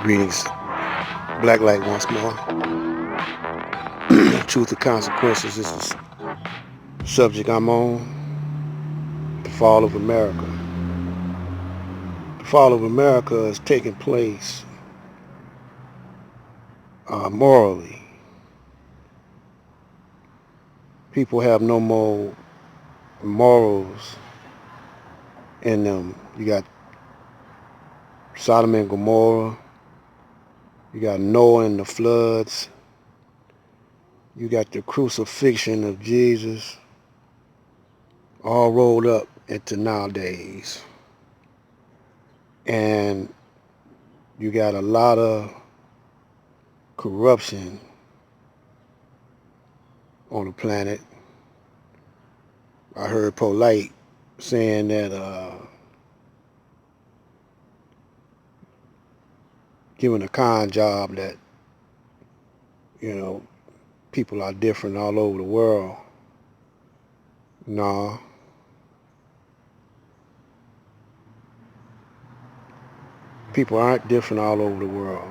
Greetings, Black Light once more. Truth and consequences is the subject I'm on. The fall of America. The fall of America is taking place morally. People have no more morals in them. You got Sodom and Gomorrah. You got Noah and the floods. You got the crucifixion of Jesus, all rolled up into nowadays. And you got a lot of corruption on the planet. I heard Polite saying that giving a con job that, you know, people are different all over the world. No, people aren't different all over the world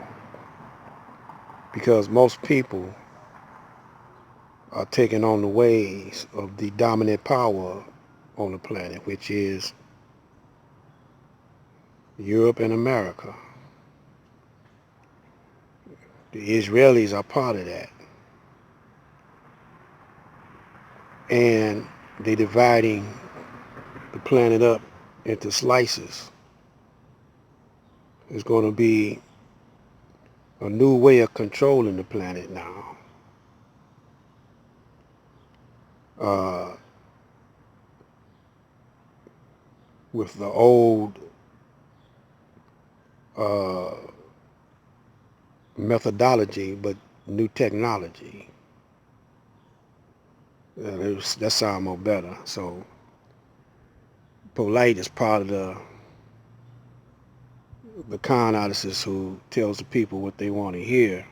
because most people are taking on the ways of the dominant power on the planet, which is Europe and America. The Israelis are part of that. And they're dividing the planet up into slices. It's going to be a new way of controlling the planet now. Uh, with the old uh, methodology, but new technology. That sounds more better. So Polite is part of the con artists who tells the people what they want to hear,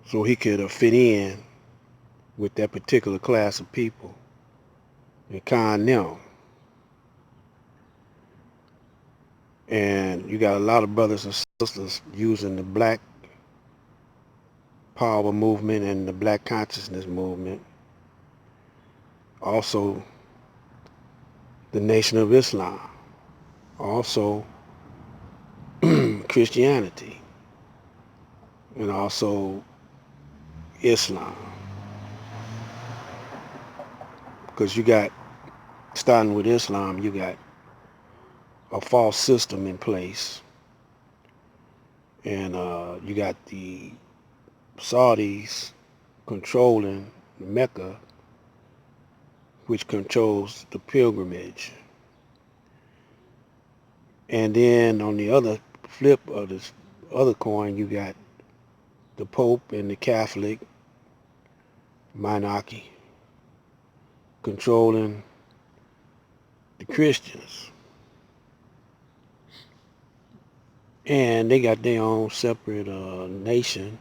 so he could fit in with that particular class of people and con them. And you got a lot of brothers and sisters using the black power movement and the black consciousness movement. Also, the Nation of Islam. Also, Christianity. And also Islam. Because you got, starting with Islam, you got a false system in place. And you got the Saudis controlling Mecca, which controls the pilgrimage. And then on the other flip of this other coin, you got the Pope and the Catholic monarchy controlling the Christians. And they got their own separate nation.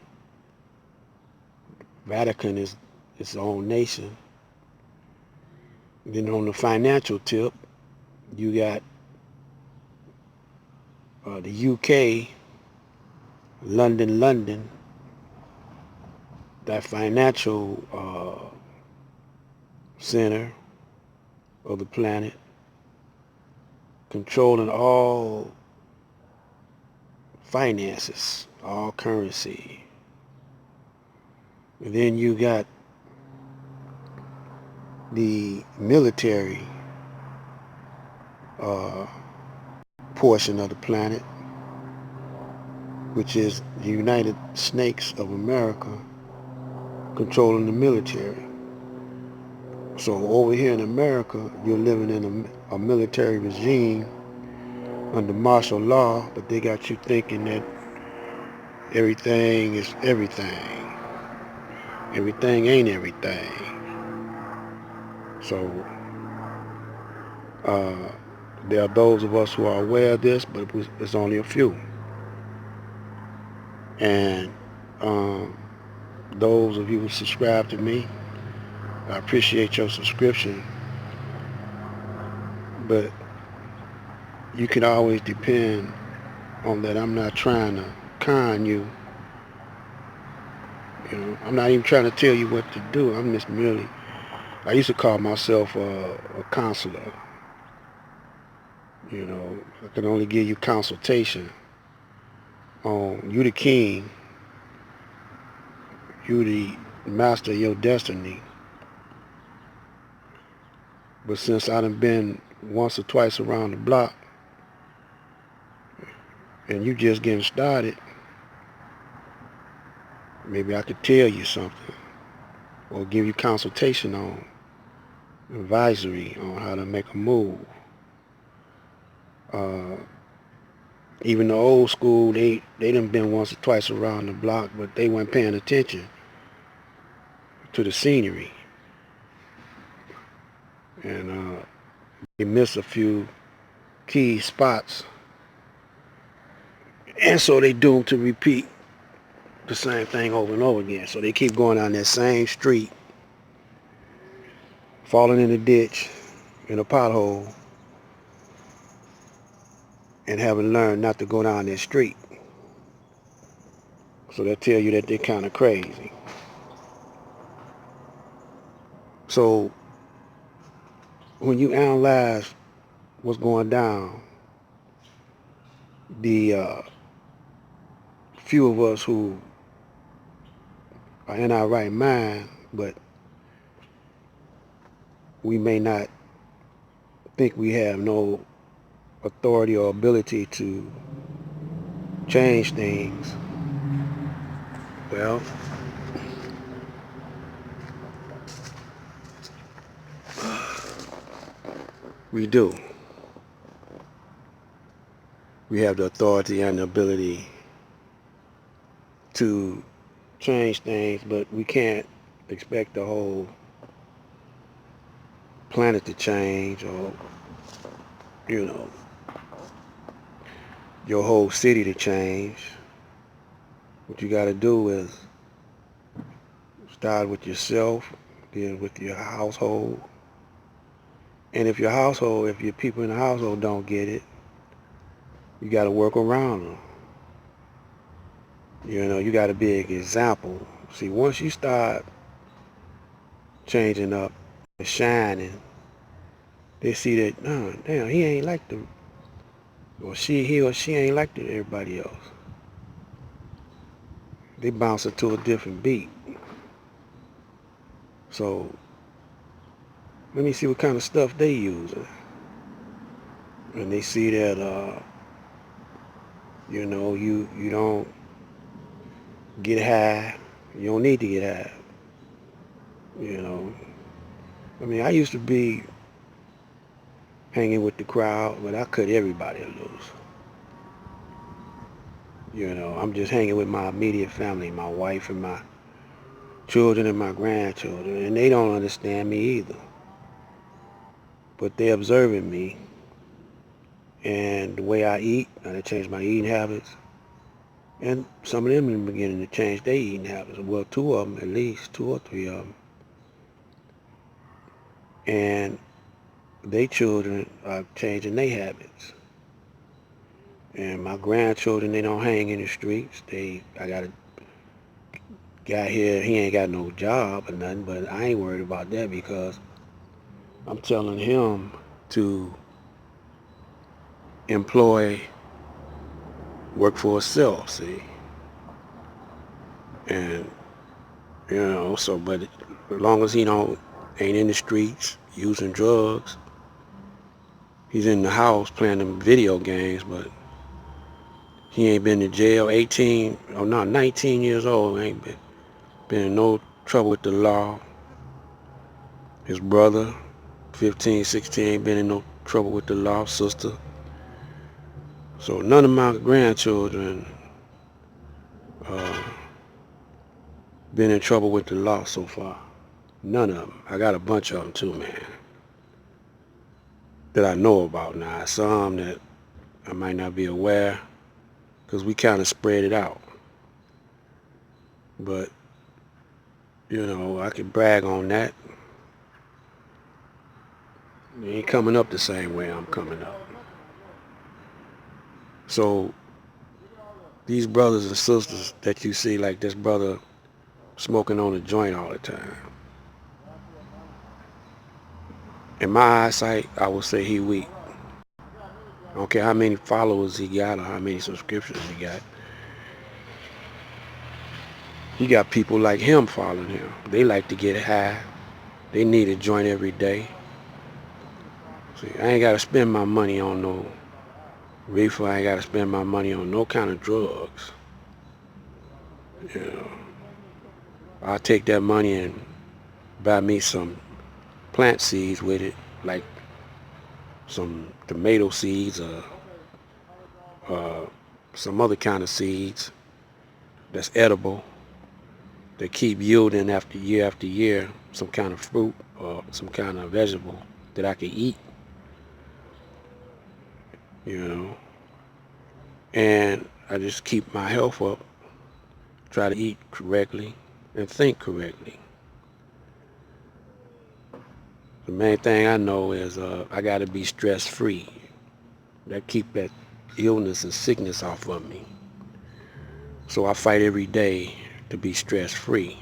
Vatican is its own nation. Then on the financial tip, you got the UK, London, that financial center of the planet, controlling all finances, all currency. And then you got the military portion of the planet, which is the United Snakes of America controlling the military. So over here in America, you're living in a military regime under martial law, but they got you thinking that everything is everything. Everything ain't everything. So there are those of us who are aware of this, but it's only a few. And those of you who subscribe to me, I appreciate your subscription. But you can always depend on that. I'm not trying to con you. You know, I'm not even trying to tell you what to do. I'm just merely. I used to call myself a counselor. You know, I can only give you consultation on you the king, you the master of your destiny. But since I done been once or twice around the block and you just getting started, maybe I could tell you something or give you consultation on advisory on how to make a move. Uh, Even the old school, they done been once or twice around the block, but they weren't paying attention to the scenery. And they missed a few key spots. And so they doomed to repeat the same thing over and over again. So they keep going down that same street, falling in a ditch, in a pothole, and haven't learned not to go down that street. So they tell you that they're kind of crazy. So when you analyze what's going down, the few of us who are in our right mind, but we may not think we have no authority or ability to change things. Well, we do. We have the authority and the ability to change things, but we can't expect the whole planet to change or, you know, your whole city to change. What you got to do is start with yourself, then with your household. And if your people in the household don't get it, you got to work around them. You know, you got to be an example. See, once you start changing up and shining, they see that, oh, damn, he ain't like the, or he or she ain't like everybody else. They bounce into a different beat. So let me see what kind of stuff they using. And they see that, you know, you don't get high. You don't need to get high. You know, I mean, I used to be hanging with the crowd, but I cut everybody loose. You know, I'm just hanging with my immediate family, my wife and my children and my grandchildren, and they don't understand me either. But they're observing me and the way I eat, and I changed my eating habits. And some of them are beginning to change their eating habits. Well, two of them, at least, two or three of them. And their children are changing their habits. And my grandchildren, they don't hang in the streets. I got a guy here, he ain't got no job or nothing, but I ain't worried about that because I'm telling him to work for himself, see. And, you know, so, but as long as he ain't in the streets using drugs, he's in the house playing them video games, but he ain't been to jail. 19 years old, ain't been in no trouble with the law. His brother, 15, 16, ain't been in no trouble with the law, sister. So none of my grandchildren been in trouble with the law so far. None of them. I got a bunch of them too, man, that I know about now. Some that I might not be aware because we kind of spread it out. But, you know, I can brag on that. They ain't coming up the same way I'm coming up. So these brothers and sisters that you see, like this brother smoking on a joint all the time, in my eyesight, I would say he weak. I don't care how many followers he got or how many subscriptions he got. He got people like him following him. They like to get high. They need a joint every day. See, I ain't got to spend my money on no reefer. I ain't got to spend my money on no kind of drugs. You know, I'll take that money and buy me some plant seeds with it, like some tomato seeds or some other kind of seeds that's edible, that keep yielding after year, some kind of fruit or some kind of vegetable that I can eat, you know. And I just keep my health up, try to eat correctly and think correctly. The main thing I know is I got to be stress-free. That keep that illness and sickness off of me. So I fight every day to be stress-free.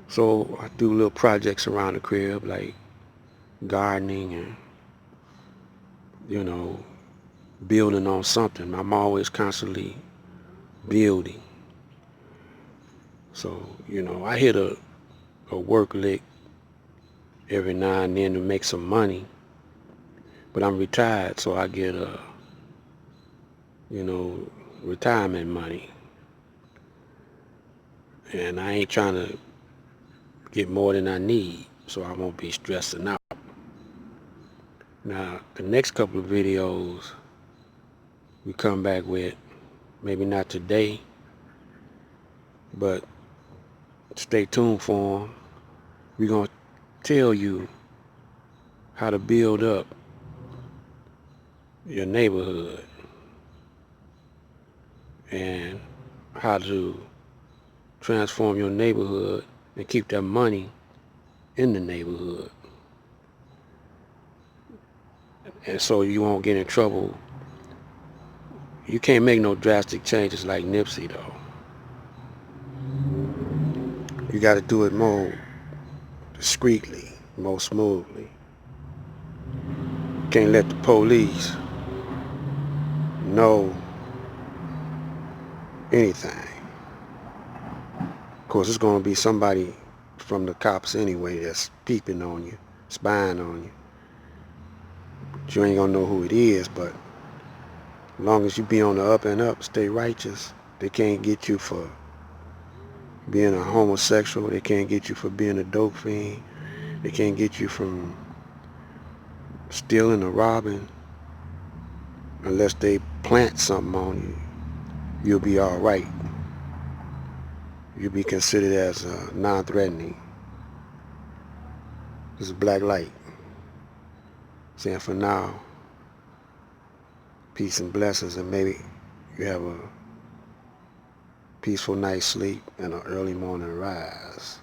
So I do little projects around the crib, like gardening and, you know, building on something. I'm always constantly building. So, you know, I hit a work lick every now and then to make some money, but I'm retired, so I get you know, retirement money. And I ain't trying to get more than I need, so I won't be stressing out. Now, the next couple of videos we come back with, maybe not today, but stay tuned for them. We're going to tell you how to build up your neighborhood and how to transform your neighborhood and keep that money in the neighborhood. And so you won't get in trouble. You can't make no drastic changes like Nipsey, though. You got to do it more discreetly, more smoothly. Can't let the police know anything. Of course, it's going to be somebody from the cops anyway that's peeping on you, spying on you. But you ain't going to know who it is, but as long as you be on the up and up, stay righteous, they can't get you for being a homosexual. They can't get you for being a dope fiend. They can't get you from stealing or robbing unless they plant something on you. You'll be all right. You'll be considered as non-threatening. This is Black Light saying for now, peace and blessings, and maybe you have a peaceful night's sleep and an early morning rise.